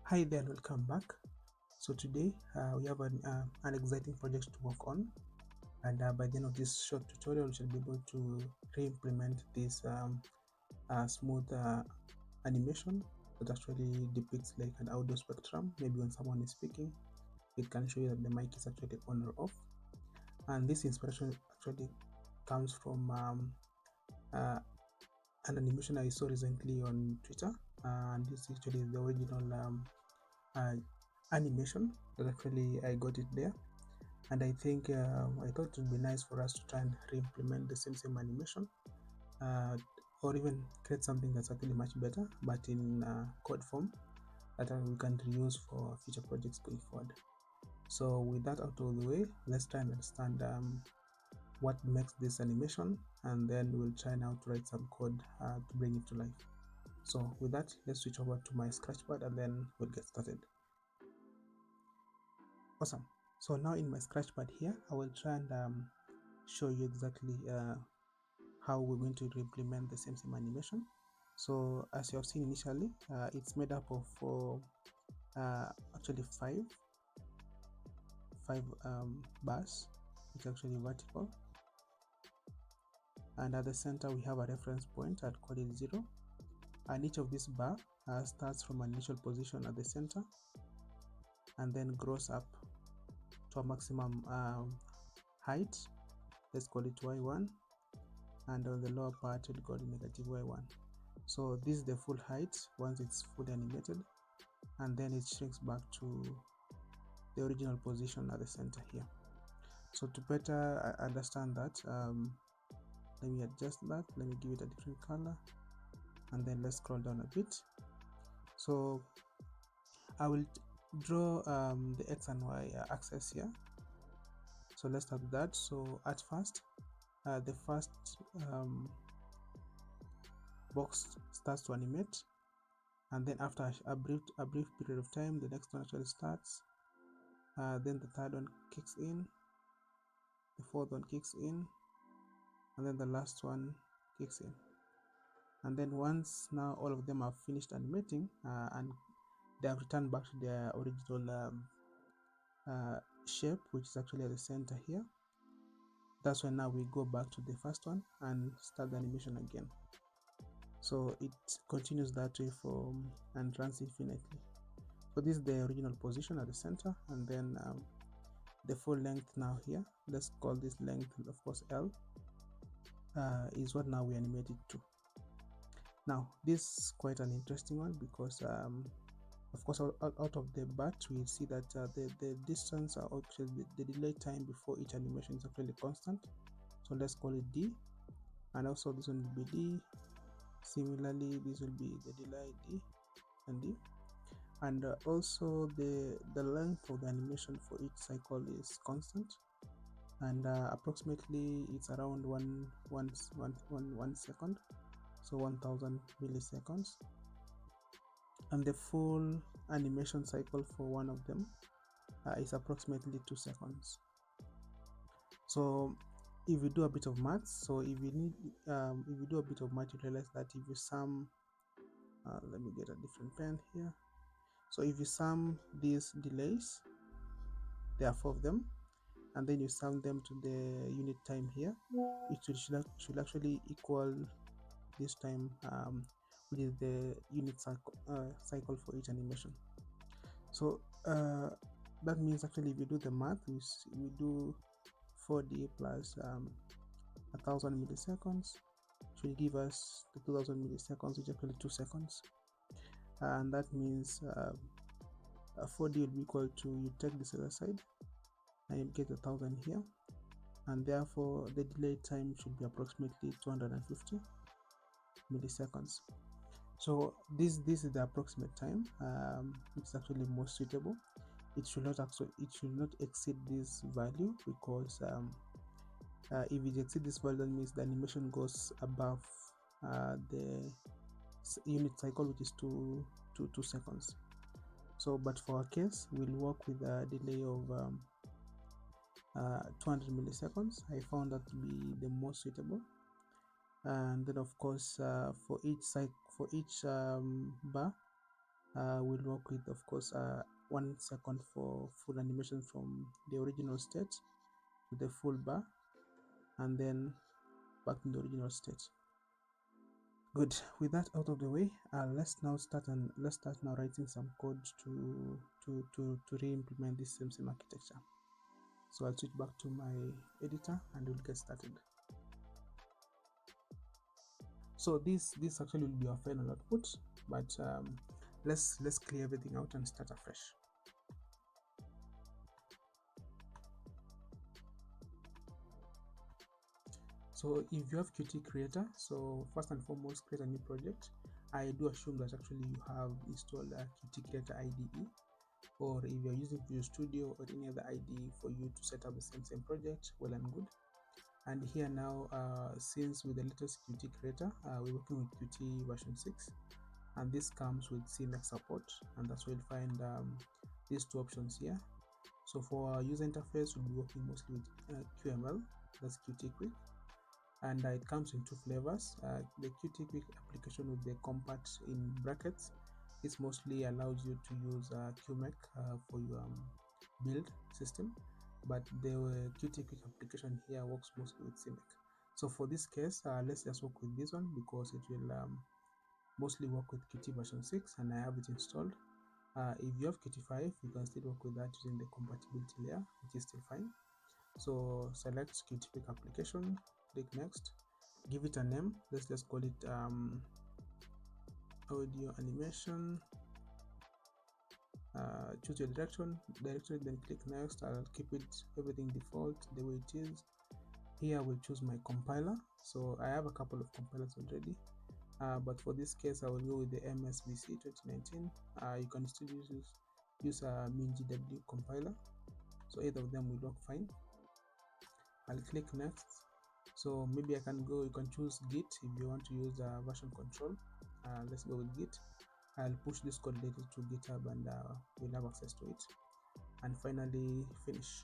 Hi there and welcome back. So today we have an exciting project to work on, and by the end of this short tutorial we should be able to re-implement this smooth animation that actually depicts like an audio spectrum. Maybe when someone is speaking, it can show you that the mic is actually on or off. And this inspiration actually comes from an animation I saw recently on Twitter, and this actually is the original uh, animation that actually I got it there. And I think I thought it would be nice for us to try and re-implement the same animation, or even create something that's actually much better, but in code form that we can reuse for future projects going forward. So with that out of the way, let's try and understand what makes this animation, and then we'll try now to write some code to bring it to life. So with that, let's switch over to my Scratchpad and then we'll get started. Awesome. So now in my Scratchpad here, I will try and show you exactly how we're going to implement the same animation. So as you have seen initially, it's made up of actually five bars, which are actually vertical, and at the center we have a reference point at coded 0, and each of this bar starts from an initial position at the center and then grows up to a maximum height. Let's call it y1, and on the lower part we'll call it negative y1. So this is the full height once it's fully animated, and then it shrinks back to the original position at the center here. So to better understand that, let me adjust that, let me give it a different color, and then let's scroll down a bit. So I will draw the x and y axis here. So let's start with that. So at first, the first box starts to animate, and then after a brief period of time, the next one actually starts. Then the third one kicks in, the fourth one kicks in, and then the last one kicks in. And then once now all of them have finished animating and they have returned back to their original shape, which is actually at the center here, that's when now we go back to the first one and start the animation again. So it continues that way and runs infinitely. So this is the original position at the center, and then the full length now here, let's call this length of course L, is what now we animate it to. Now this is quite an interesting one because of course out of the bat we see that the distance or actually the delay time before each animation is actually constant. So let's call it D, and also this one will be D. Similarly, this will be the delay D and D, and also the length of the animation for each cycle is constant, and approximately it's around one second, so 1000 milliseconds, and the full animation cycle for one of them is approximately 2 seconds. So if you do a bit of maths, so if you do a bit of math, you realize that if you sum, let me get a different pen here. So if you sum these delays, there are 4 of them, and then you sum them to the unit time here, it should actually equal this time, which is the unit cycle for each animation. So that means actually if you do the math, we do 4D plus 1000 milliseconds should give us the 2000 milliseconds, which is actually 2 seconds, and that means 4D will be equal to, you take this other side and you get 1000 here, and therefore the delay time should be approximately 250 milliseconds. So this is the approximate time, which is actually more suitable. It should not exceed this value, because if it exceeds this value, that means the animation goes above the unit cycle, which is 2 seconds. So but for our case, we'll work with a delay of 200 milliseconds. I found that to be the most suitable. And then of course for each bar We'll work with, of course, 1 second for full animation from the original state to the full bar, and then back to the original state. Good. With that out of the way, let's start now writing some code to re-implement this same architecture. So I'll switch back to my editor and we'll get started. So this actually will be our final output, but let's clear everything out and start afresh. So if you have Qt Creator, so first and foremost, create a new project. I do assume that actually you have installed a Qt Creator IDE, or if you're using Visual Studio or any other IDE for you to set up the same project, well and good. And here now, since with the latest Qt Creator, we're working with Qt version 6, and this comes with CMake support, and that's where you'll find these two options here. So for our user interface, we'll be working mostly with QML, that's Qt Quick, and it comes in 2 flavors. The Qt Quick application with the compact in brackets, this mostly allows you to use QMake for your build system, but the Qt Quick application here works mostly with CMake. So for this case, let's just work with this one because it will mostly work with Qt version 6 and I have it installed. If you have Qt 5, you can still work with that using the compatibility layer, which is still fine. So select Qt Quick application, click next, give it a name. Let's just call it audio animation. Choose your directory, then click next. I'll keep it everything default the way it is. Here I will choose my compiler. So I have a couple of compilers already, but for this case I will go with the MSVC 2019. You can still use a MinGW compiler, so either of them will work fine. I'll click next. So maybe I can go, you can choose Git if you want to use version control. Let's go with Git. I'll push this code later to GitHub and we'll have access to it. And finally finish.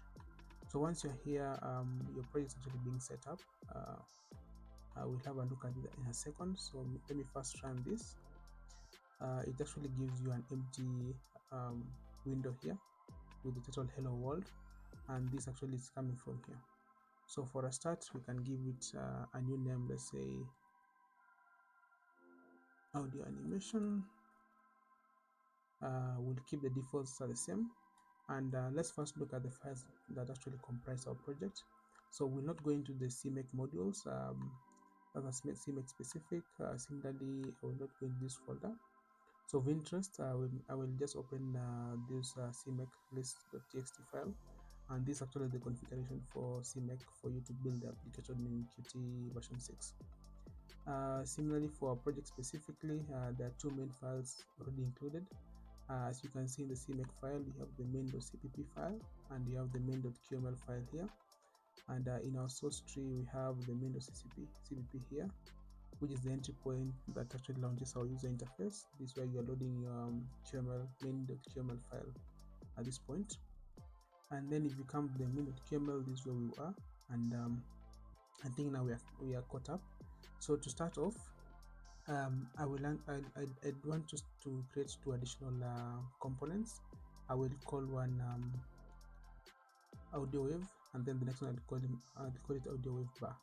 So once you're here, your project is actually being set up. I will have a look at it in a second. So let me first run this. It actually gives you an empty window here with the title Hello World, and this actually is coming from here. So for a start, we can give it a new name. Let's say audio animation. We'll keep the defaults the same, and let's first look at the files that actually comprise our project. So we're not going to the CMake modules that are CMake specific. Similarly, I will not go in this folder. So of interest, I will just open this CMake list.txt file, and this is actually the configuration for CMake for you to build the application in Qt version 6. Similarly, for our project specifically, there are 2 main files already included. As you can see in the CMake file, you have the main.cpp file and you have the main.qml file here. And in our source tree, we have the main.cpp here, which is the entry point that actually launches our user interface. This is where you are loading your main.qml file at this point. And then if you come to the main.qml, this is where we are. And I think now we are caught up. So to start off, I'd want to create 2 additional components. I will call one AudioWave, and then the next one I'll call it AudioWave bar.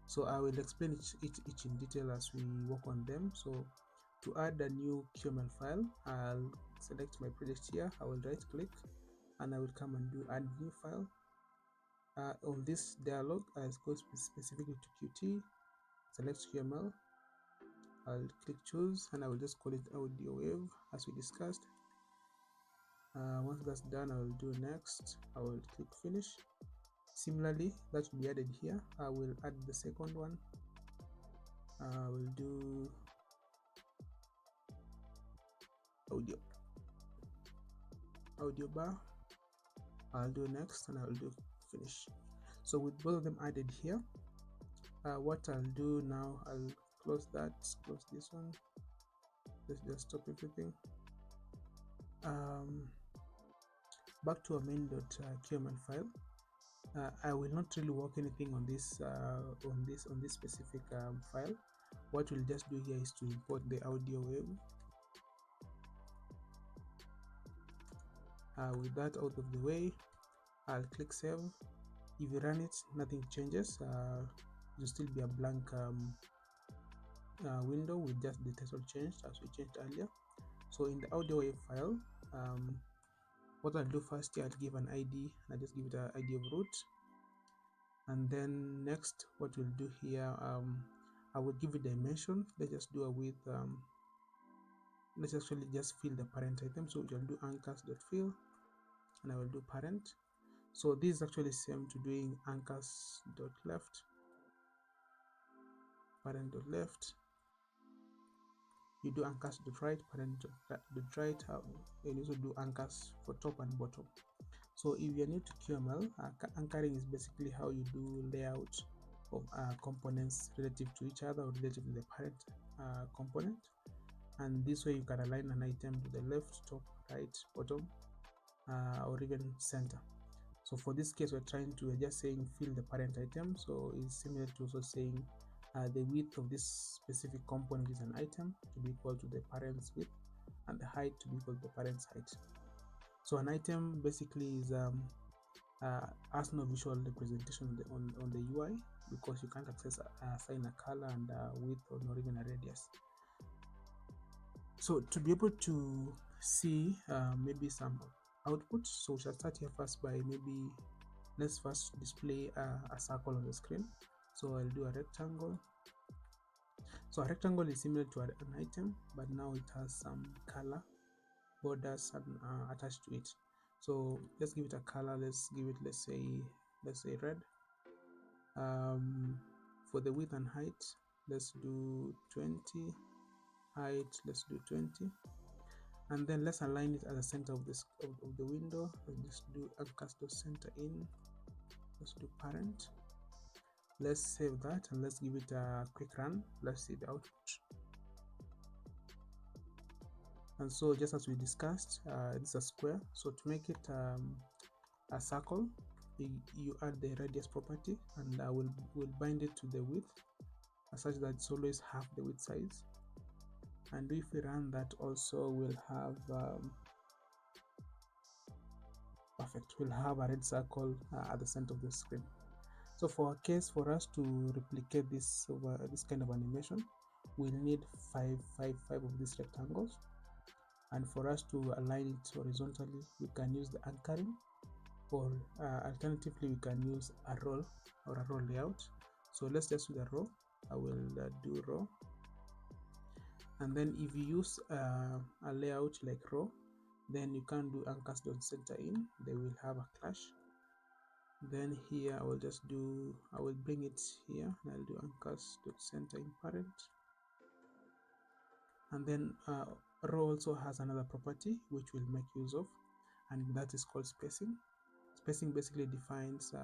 So I will explain each in detail as we work on them. So to add a new QML file, I'll select my project here. I will right click and I will come and do add new file. On this dialog, I'll go specifically to Qt, select QML. I'll click choose and I will just call it AudioWave as we discussed. Once that's done, I will do next. I will click finish. Similarly, that will be added here. I will add the second one. I will do audio bar. I'll do next and I will do finish. So with both of them added here, what I'll do now, I'll close that, close this one. Let's just stop everything. Back to our main.qml file. I will not really work anything on this specific file. What we'll just do here is to import the AudioWave With that out of the way, I'll click save. If you run it, nothing changes. It'll still be a blank window with just the title changed as we changed earlier. So in the AudioWave file, what I'll do first here, I'll give an ID. I'll just give it an ID of root. And then next, what we'll do here, I will give it dimension. Let's just do a width. Let's actually just fill the parent item. So we'll do anchors.fill, and I will do parent. So this is actually same to doing anchors.left, parent.left. You do anchors.right, parent.right. And also do anchors for top and bottom. So if you're new to QML, anchoring is basically how you do layout of components relative to each other or relative to the parent component. And this way you can align an item to the left, top, right, bottom, or even center. So for this case, we're just saying fill the parent item. So it's similar to also saying the width of this specific component is an item to be equal to the parent's width, and the height to be equal to the parent's height. So an item basically is has no visual representation on the UI, because you can't assign a color and width or not even a radius. So to be able to see maybe some output, so we shall start here first by maybe let's first display a circle on the screen. So I'll do a rectangle. So a rectangle is similar to an item, but now it has some color borders attached to it. So let's give it a color. Let's give it, let's say red. For the width and height, let's do 20. Height, let's do 20. And then let's align it at the center of this of the window. Let's do anchors.center in. Let's do parent. Let's save that and let's give it a quick run. Let's see the output. And so just as we discussed, it's a square. So to make it a circle, you add the radius property, and we'll bind it to the width such that it's always half the width size. And if we run that also, we'll have perfect. We'll have a red circle at the center of the screen. So for our case, for us to replicate this kind of animation, we'll need five of these rectangles. And for us to align it horizontally, we can use the anchoring, or alternatively we can use a row or a row layout. So let's just do the row. I will do row. And then if you use a layout like row, then you can do anchors.center in. They will have a clash. Then here I will bring it here, and I'll do anchors.center in parent. And then row also has another property which we'll make use of, and that is called spacing. Spacing basically defines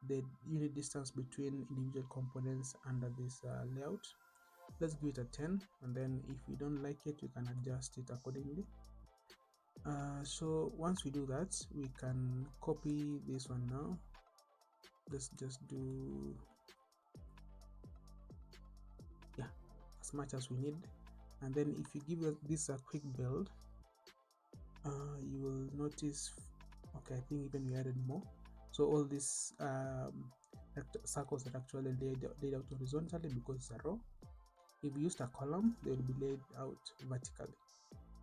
the unit distance between individual components under this layout. Let's give it a 10, and then if we don't like it, we can adjust it accordingly. So once we do that, we can copy this one now. Let's just do as much as we need. And then if you give this a quick build, you will notice, okay, I think even we added more. So all these circles are actually laid out horizontally because it's a row. If you used a column, they will be laid out vertically.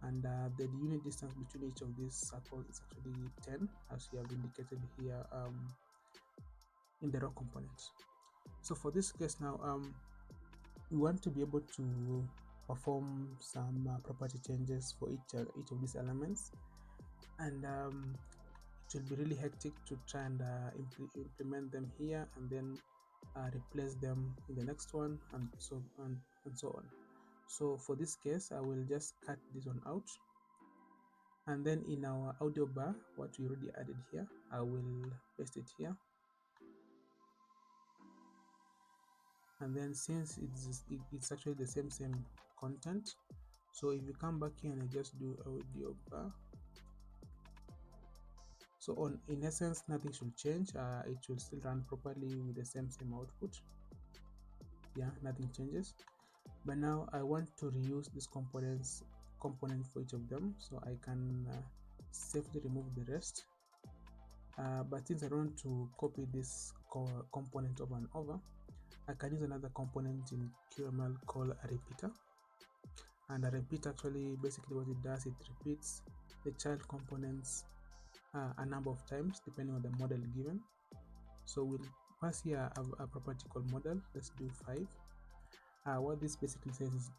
And the unit distance between each of these circles is actually 10, as we have indicated here in the row component. So for this case now, we want to be able to perform some property changes for each of these elements, and it will be really hectic to try and implement them here and then replace them in the next one, and so on and so on. So for this case, I will just cut this one out, and then in our audio bar, what we already added here, I will paste it here. And then since it's actually the same content, so if you come back here and I just do audio bar, so in essence nothing should change. It should still run properly with the same output. Yeah, nothing changes. But now I want to reuse this component for each of them, so I can safely remove the rest. But since I don't want to copy this component over and over, I can use another component in QML called a repeater. And a repeat, actually basically what it does, it repeats the child components a number of times depending on the model given. So we'll pass here a property called model. Let's do 5. What this basically says is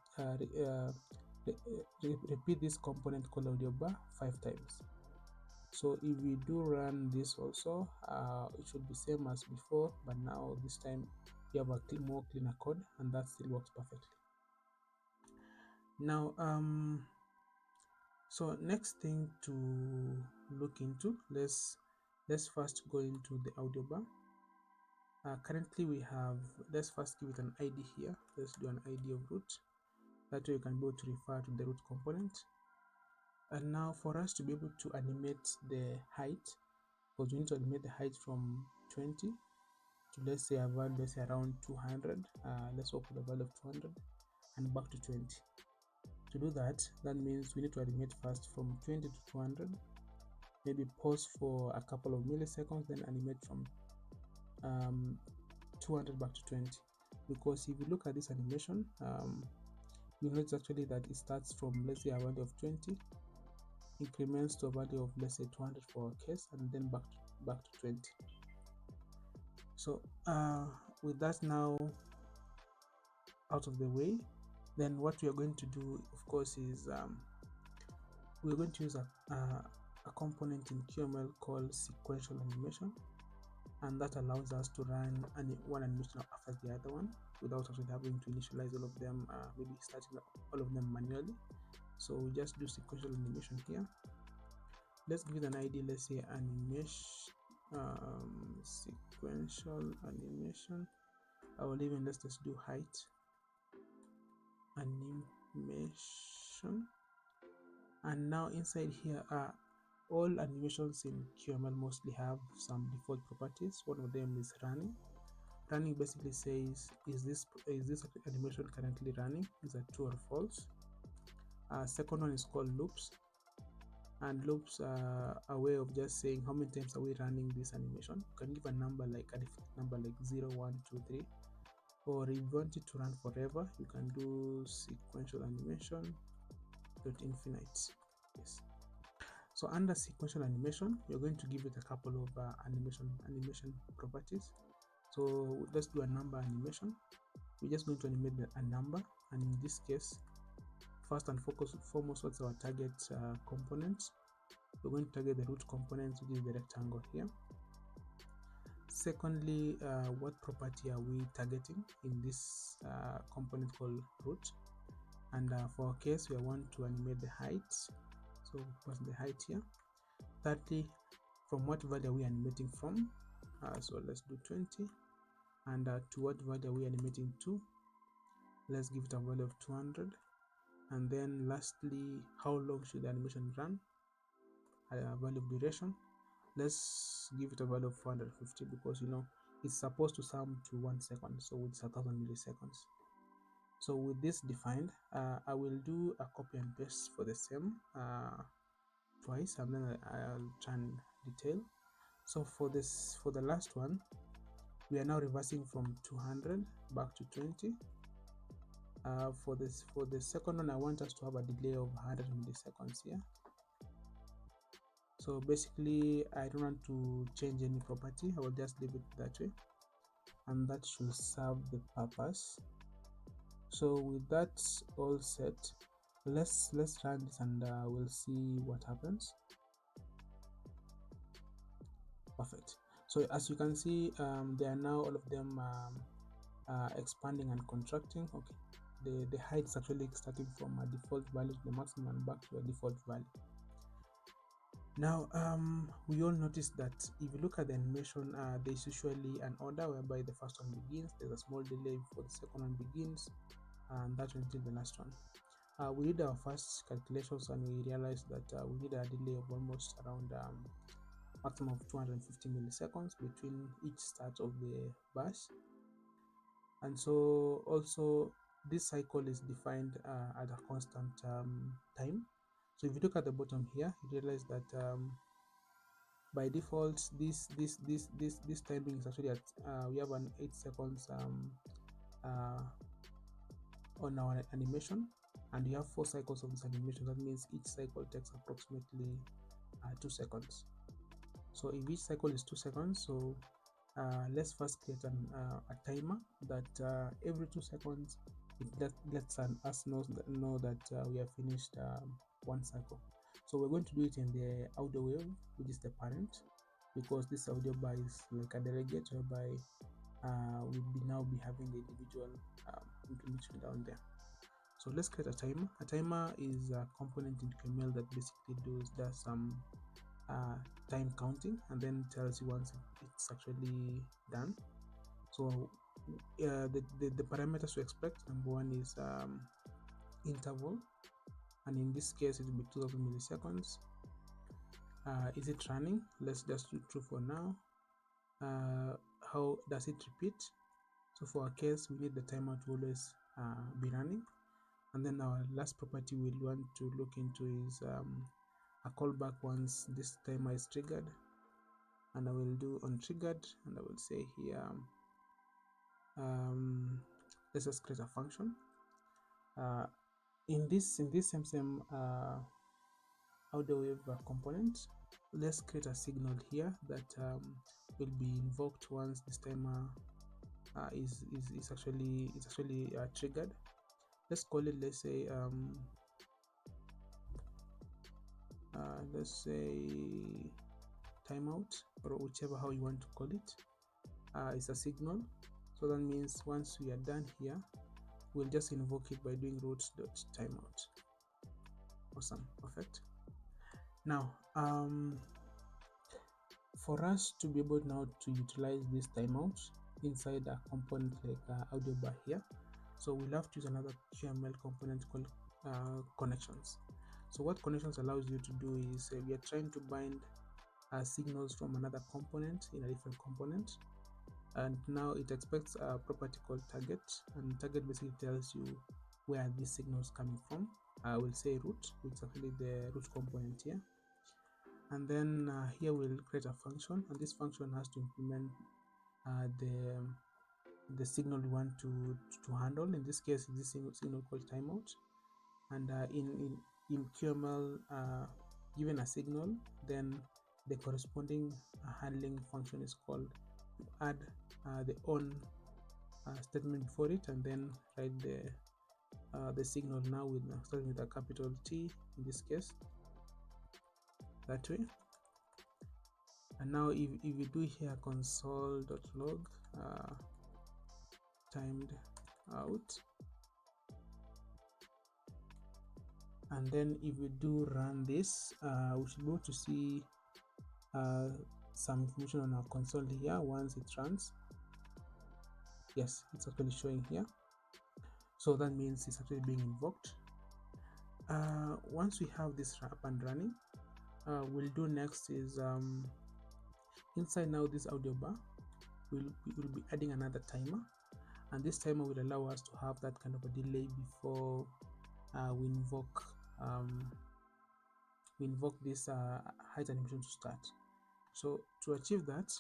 repeat this component called audio bar 5 times. So if we do run this also, it should be same as before, but now this time we have a more cleaner code, and that still works perfectly. Now so next thing to look into, let's first go into the audio bar. Currently we have, let's first give it an ID here. Let's do an ID of root. That way you can be able to refer to the root component. And now for us to be able to animate the height, because we need to animate the height from 20 to, let's say a value, let's say around 200. Let's work with a value of 200 and back to 20. To do that, that means we need to animate first from 20 to 200, maybe pause for a couple of milliseconds, then animate from 200 back to 20. Because if you look at this animation, you notice actually that it starts from, let's say, a value of 20, increments to a value of, let's say, 200 for our case, and then back to 20. So with that now out of the way, then what we are going to do, of course, is we're going to use a component in QML called sequential animation, and that allows us to run one animation after the other one without actually having to initialize all of them, maybe starting all of them manually. So we just do sequential animation here. Let's give it an ID. Let's say animation, sequential animation. I will even, let's just do height animation. And now inside here all animations in QML mostly have some default properties. One of them is running. Running basically says, is this animation currently running? Is that true or false? Second one is called loops, and loops are a way of just saying how many times are we running this animation. You can give a number like a default number like 0, 1, 2, 3, or if you want it to run forever, you can do sequential animation dot infinite. Yes. So under sequential animation, you're going to give it a couple of animation properties. So let's do a number animation. We're just going to animate a number, and in this case, first and foremost, what's our target component? We're going to target the root component, which is the rectangle here. Secondly, what property are we targeting in this component called root? And for our case, we want to animate the height, so pass the height here. Thirdly, from what value are we animating from? So let's do 20. And to what value are we animating to? Let's give it a value of 200. And then lastly, how long should the animation run? A value of duration. Let's give it a value of 450, because it's supposed to sum to 1 second, so it's 1000 milliseconds. So with this defined, I will do a copy and paste for the same twice, and then I'll try and detail. So for the last one, we are now reversing from 200 back to 20. For the second one, I want us to have a delay of 100 milliseconds here. So basically, I don't want to change any property. I will just leave it that way, and that should serve the purpose. So with that all set, let's run this, and we'll see what happens. Perfect. So as you can see, they are now all of them expanding and contracting. Okay, the height is actually starting from a default value to the maximum and back to a default value. Now we all notice that if you look at the animation, there's usually an order whereby the first one begins, there's a small delay before the second one begins, and that until the last one. We did our first calculations, and we realized that we need a delay of almost around maximum of 250 milliseconds between each start of the bus. And so also this cycle is defined at a constant time. So So if you look at the bottom here, you realize that by default this timing is actually at we have an 8 seconds on our animation, and you have 4 cycles of this animation. That means each cycle takes approximately 2 seconds. So if each cycle is 2 seconds, so let's first create a timer that every 2 seconds it lets us know that we have finished one cycle. So we're going to do it in the audio wave, which is the parent, because this audio bar is like a delegate whereby we'll now be having the individual implementation down there. So let's create a timer. A timer is a component in QML that basically does some time counting and then tells you once it's actually done. So the parameters to expect, number one is interval, and in this case it will be 2000 milliseconds. Is it running? Let's just do true for now. How does it repeat? So for our case, we need the timer to always be running. And then our last property we'll want to look into is a callback once this timer is triggered, and I will do on triggered, and I will say here let's just create a function in this same AudioWave component. Let's create a signal here that will be invoked once this timer is actually triggered. Let's call it, let's say timeout, or whichever how you want to call it. It's a signal, so that means once we are done here, we'll just invoke it by doing root.timeout. Awesome, perfect. Now for us to be able now to utilize this timeout inside a component like audio bar here, so we'll have to use another QML component called connections. So what connections allows you to do is we are trying to bind signals from another component in a different component, and now it expects a property called target, and target basically tells you where these signals coming from. I will say root, which is actually the root component here, and then here we'll create a function, and this function has to implement the signal we want to handle. In this case, this signal called timeout, and in QML, given a signal, then the corresponding handling function is called add the on statement before it, and then write the signal now with starting with a capital T in this case, that way. And now if you do here console.log timed out, and then if we do run this, we should be able to see some information on our console here once it runs. Yes, it's actually showing here, so that means it's actually being invoked. Once we have this up and running, we'll do next is inside now this audio bar, we will be adding another timer, and this timer will allow us to have that kind of a delay before we invoke this height animation to start. So to achieve that,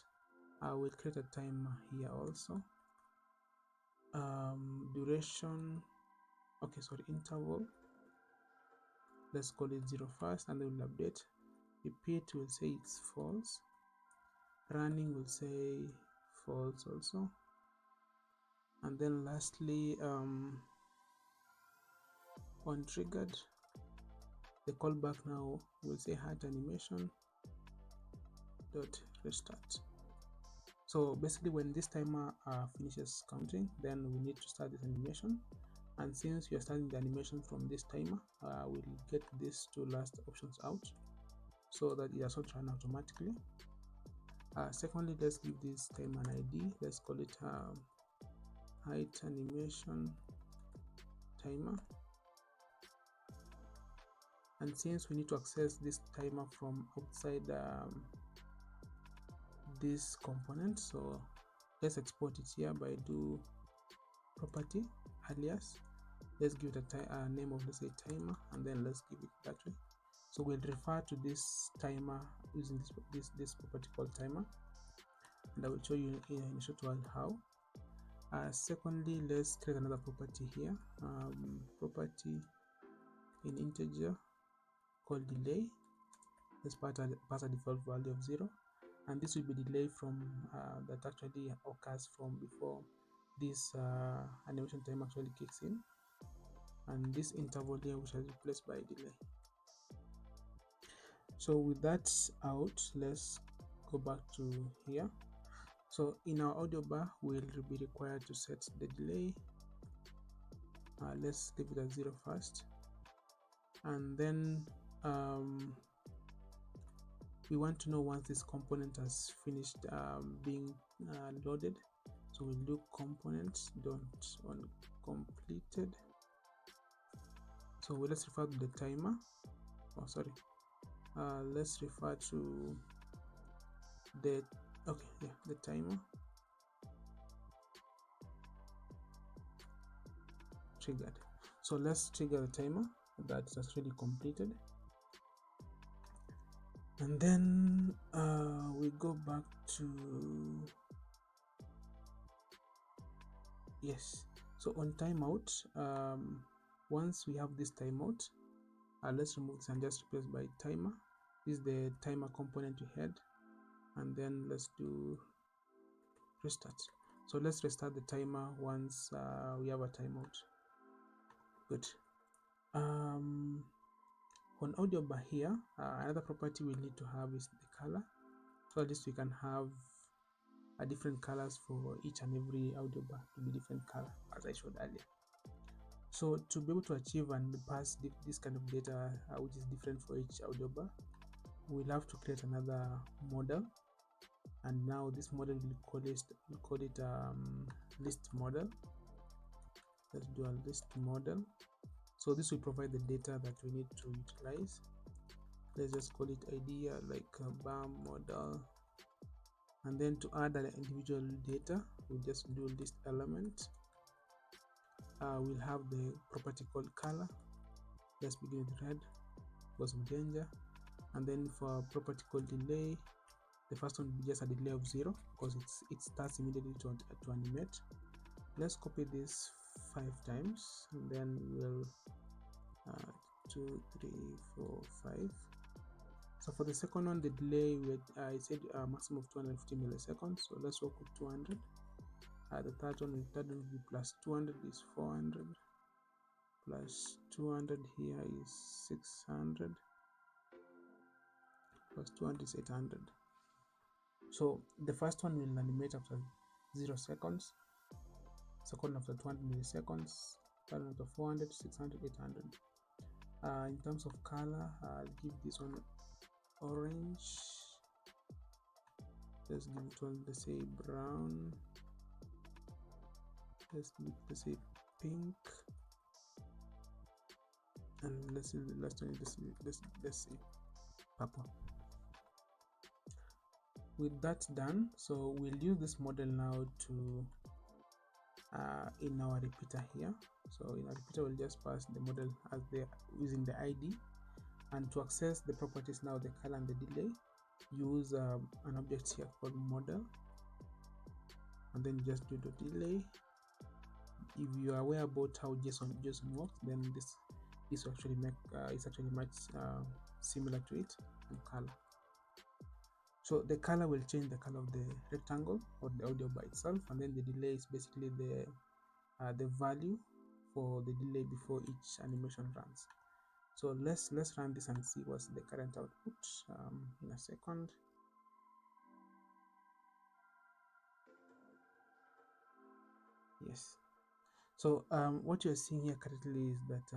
I will create a timer here also. Duration, okay, sorry, interval, let's call it 0 first, and then we'll update. Repeat, we'll say it's false. Running, we'll say false also. And then lastly, on triggered, the callback now will say height animation dot restart. So basically, when this timer finishes counting, then we need to start this animation, and since we are starting the animation from this timer, we'll get these two last options out so that it does not run automatically. Secondly, let's give this timer an ID. Let's call it height animation timer, and since we need to access this timer from outside this component, so let's export it here by do property alias. Let's give it a name of, let's say, timer, and then let's give it that way. So we'll refer to this timer using this property called timer, and I will show you in a short while how. Secondly, let's create another property here, property in integer called delay. Let's pass a default value of 0, and this will be delay from that actually occurs from before this animation time actually kicks in, and this interval here which is replaced by delay. So with that out, let's go back to here. So in our audio bar, we'll be required to set the delay. Let's leave it at 0 first, and then we want to know once this component has finished being loaded. So we'll do components dot on completed. So let's refer to the timer. Oh, sorry. Let's refer to the the timer triggered. So let's trigger the timer that's actually completed, and then we go back to so on timeout. Once we have this timeout, let's remove this and just replace by timer. This is the timer component we had, and then let's do restart. So let's restart the timer once we have a timeout. Good. On audio bar here, another property we need to have is the color. So at least we can have different colors for each and every audio bar to be different color, as I showed earlier. So to be able to achieve and pass this kind of data which is different for each audio bar, we'll have to create another model, and now this model we'll call it list model. Let's do a list model. So this will provide the data that we need to utilize. Let's just call it idea like a bar model, and then to add an individual data, we'll just do list element. We'll have the property called color. Let's begin with red because of danger, and then for property called delay, the first one will be just a delay of 0 because it starts immediately to animate. Let's copy this 5 times, and then we'll 2, 3, 4, 5. So for the second one, the delay I said a maximum of 250 milliseconds, so let's work with 200. The third one will be plus 200 is 400, plus 200 here is 600, plus 200 is 800. So the first one will animate after 0 seconds, second after 200 milliseconds, third after 400, 600, 800. In terms of color, I'll give this one orange. Let's give it one, let's say brown. Let's say pink, and let's see the last one. Let's see purple. With that done, so we'll use this model now to in our repeater here. So in our repeater, we'll just pass the model as using the ID, and to access the properties now, the color and the delay, use an object here called model, and then just do the delay. If you are aware about how JSON works, then this will actually make it's actually much similar to it. And color. So the color will change the color of the rectangle or the audio by itself, and then the delay is basically the value for the delay before each animation runs. So let's run this and see what's the current output in a second. Yes. So what you're seeing here currently is that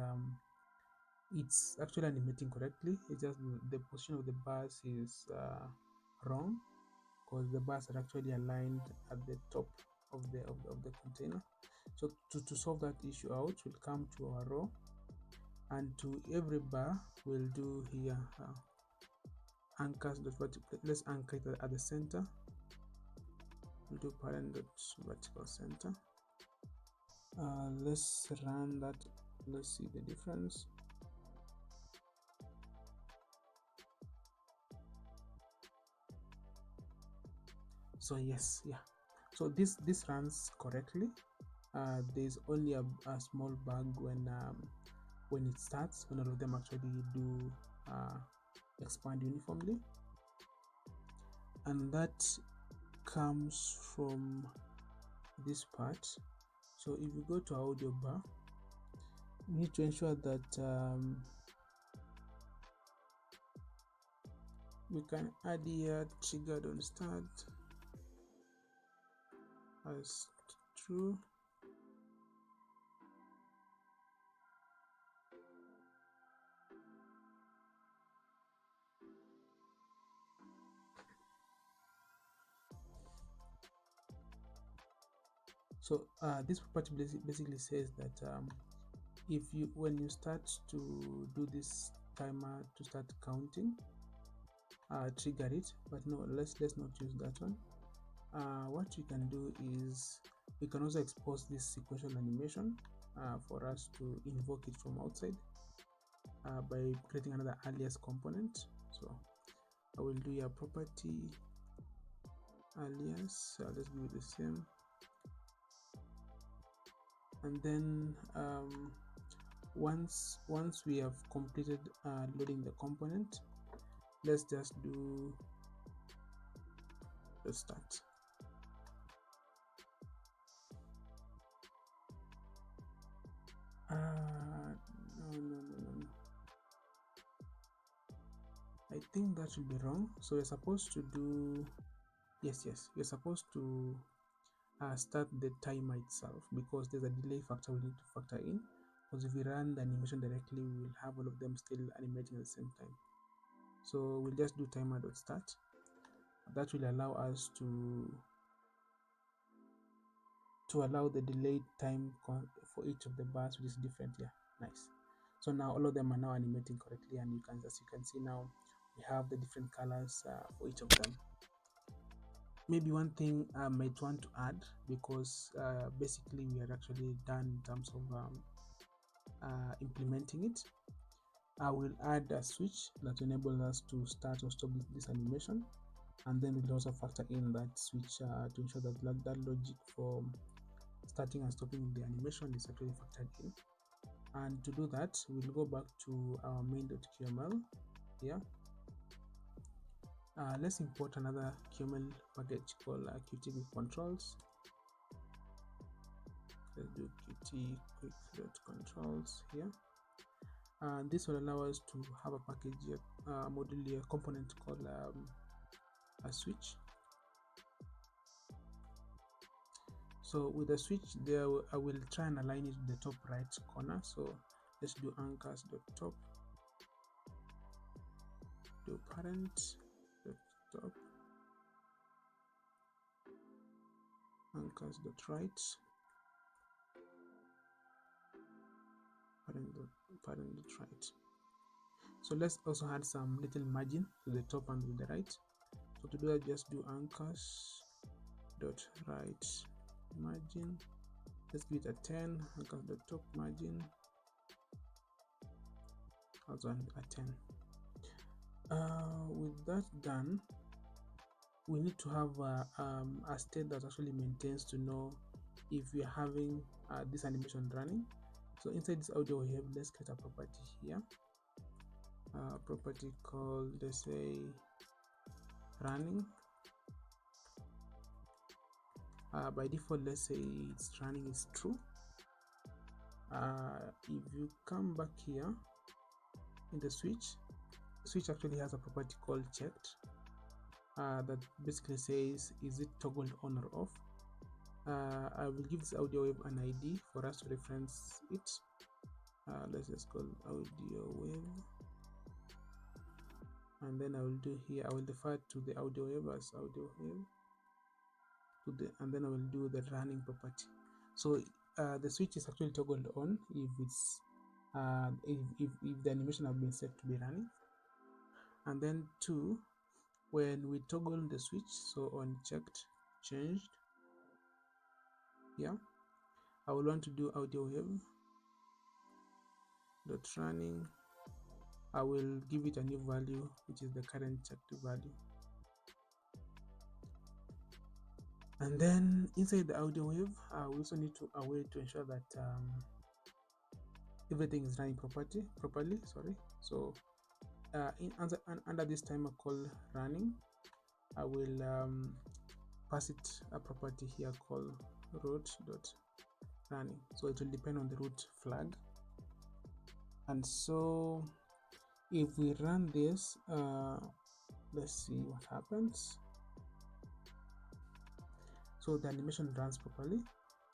it's actually animating correctly. It's just the position of the bars is wrong, because the bars are actually aligned at the top of the container. So to solve that issue out, we'll come to our row, and to every bar we'll do here anchors. Let's anchor it at the center. We'll do parent.vertical center. Let's run that. Let's see the difference. So yes, yeah, so this runs correctly. There's only a small bug when it starts, when all of them actually do expand uniformly, and that comes from this part. So if you go to audio bar, we need to ensure that we can add here triggered on start as true. So this property basically says that if you, when you start to do this timer to start counting, trigger it. But no, let's not use that one. What you can do is we can also expose this sequential animation for us to invoke it from outside by creating another alias component. So I will do a property alias, let's give it the same, and then once we have completed loading the component, let's just do the start. No. I think that should be wrong. So you're supposed to do, yes, you're supposed to start the timer itself, because there's a delay factor we need to factor in, because if we run the animation directly, we will have all of them still animating at the same time. So we'll just do timer.start. That will allow us to allow the delayed time for each of the bars, which is different. Yeah, nice. So now all of them are now animating correctly, and you can, as you can see now, we have the different colors for each of them. Maybe one thing I might want to add, because basically we are actually done in terms of implementing it. I will add a switch that enables us to start or stop this animation, and then we'll also factor in that switch to ensure that that logic for starting and stopping the animation is actually factored in. And to do that, we'll go back to our main.qml here. Let's import another QML package called qt quick controls. Let's do qt quick.controls here. This will allow us to have a package here, module here, component called a switch. So with the switch there, I will try and align it to the top right corner. So let's do anchors.top, do parent.top, anchors.right, parent.right. So let's also add some little margin to the top and to the right. So to do that, just do anchors.right margin. Let's give it a 10, anchors.top margin also a 10. With that done, we need to have a state that actually maintains to know if we are having this animation running. So inside this AudioWave, let's create a property here, property called, let's say, running. By default, let's say it's running is true. If you come back here in the switch actually has a property called checked that basically says, is it toggled on or off? I will give this AudioWave an ID for us to reference it. Let's just call AudioWave, and then I will do here, I will defer to the AudioWave as AudioWave to the, and then I will do the running property. So the switch is actually toggled on if it's if the animation have been set to be running. And then 2, when we toggle the switch, so on checked changed, yeah, I will want to do AudioWave dot running. I will give it a new value, which is the current checked value. And then inside the audio wave, we also need to ensure that everything is running properly. Sorry. So under this timer called running, I will pass it a property here called root.running. So it will depend on the root flag. And so if we run this, let's see what happens. So the animation runs properly,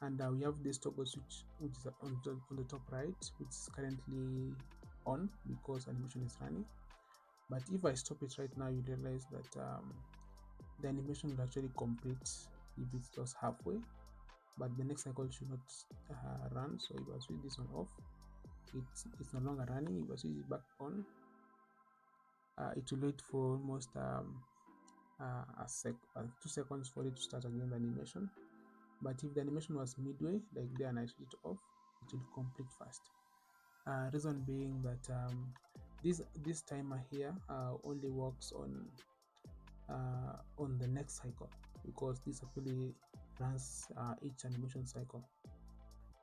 and we have this toggle switch which is on the top right, which is currently on because animation is running. But if I stop it right now, you realize that the animation will actually complete if it's just halfway, but the next cycle should not run. So if I switch this on off, it's no longer running. If I switch it back on, it will wait for almost 2 seconds for it to start again the animation. But if the animation was midway, like there, and I switch it off, it will complete fast. Reason being that this timer here only works on the next cycle, because this actually runs each animation cycle.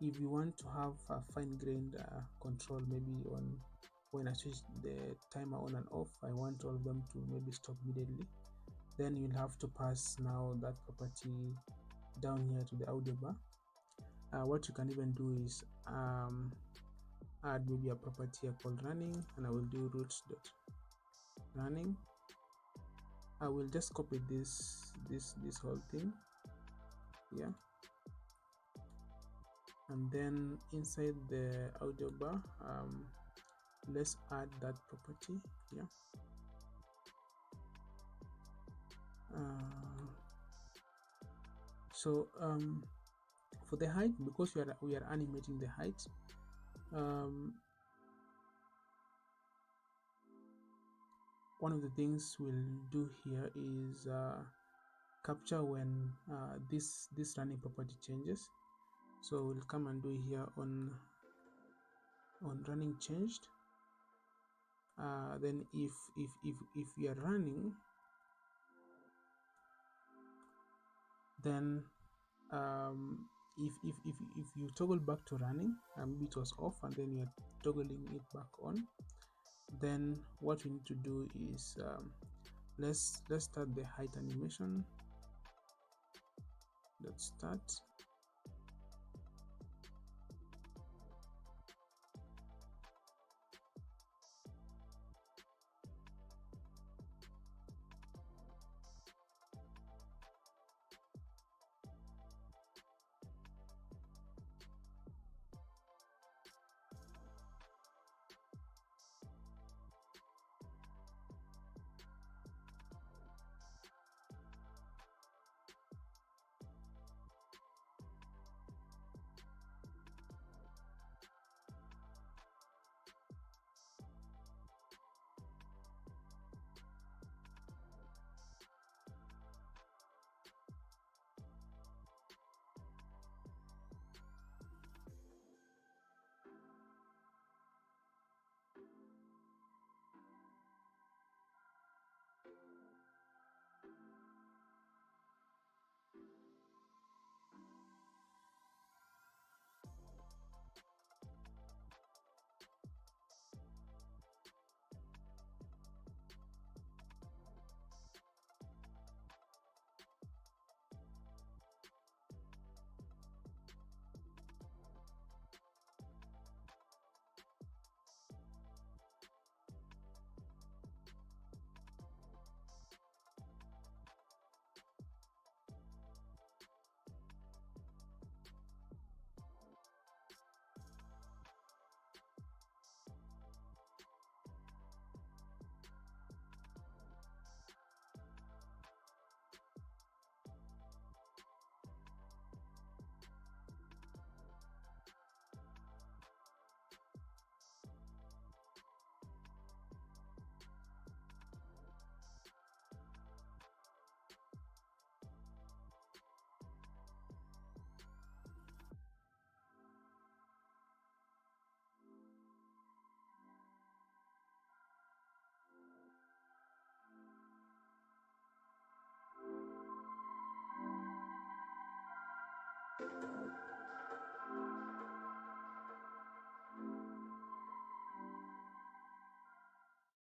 If you want to have a fine-grained control, maybe on when I switch the timer on and off, I want all of them to maybe stop immediately, then you'll have to pass now that property down here to the audio bar. What you can even do is add maybe a property here called running, and I will do root.running. I will just copy this whole thing here, and then inside the audio bar, let's add that property here. So for the height, because we are animating the height, one of the things we'll do here is capture when this running property changes. So we'll come and do here on running changed. Then if we are running, then if you toggle back to running, it was off and then you're toggling it back on, then what we need to do is let's start the height animation. Let's start.